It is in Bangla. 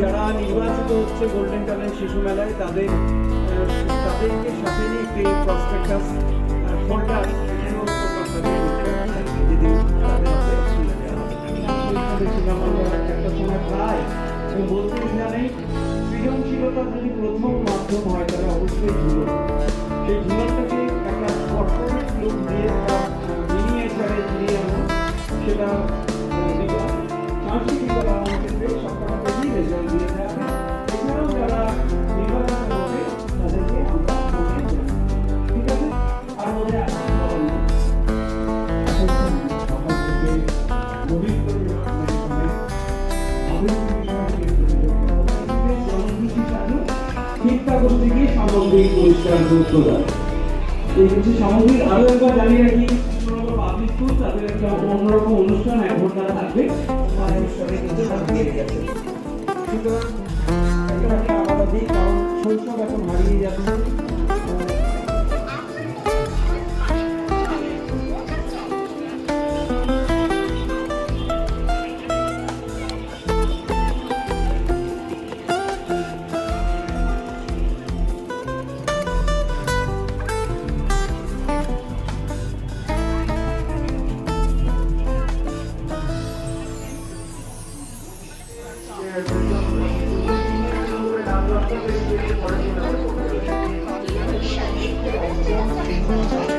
যারা নির্বাচিত হচ্ছে গোল্ডেন ট্যালেন্ট শিশু মেলায় তাদেরকে সাথে নিয়ে একটি প্রসপেক্টাস ফোল্ডার এখানেও প্রকাশ হবে যেদিন তাদের হাতে তুলে দেওয়া হবে। দেখছিলাম আমরা একটা সময় প্রায় বলতে নেই, সৃজনশীলতা যদি প্রথম মাধ্যম হয় তাহলে অবশ্যই ঝুলন। সেই ঝুলনটাকে একটা কর্পোরেট লুক দিয়ে মিনিয়েচারে দিয়ে আনা, সেটা সাংস্কৃতিক কলা ক্ষেত্রে সরকারকে দিয়ে রেজাল্ট দিয়ে দেওয়া হবে। এছাড়াও যারা নির্বাচিত হবে তাদেরকে আমরা ঠিক আছে, আর মধ্যে সামগ্রিক পরিষ্কার প্রদান এই কিছু সামগ্রিক আরো একবার জানিয়ে রাখি, পাবলিক স্কুল তাদের একটা অন্যরকম অনুষ্ঠান এখন তারা থাকবে, অনুষ্ঠানে কিন্তু দিয়ে গেছে। সুতরাং একটা আলাদা দিক, কারণ শৈশব এখন হারিয়ে যাচ্ছে। Thank you.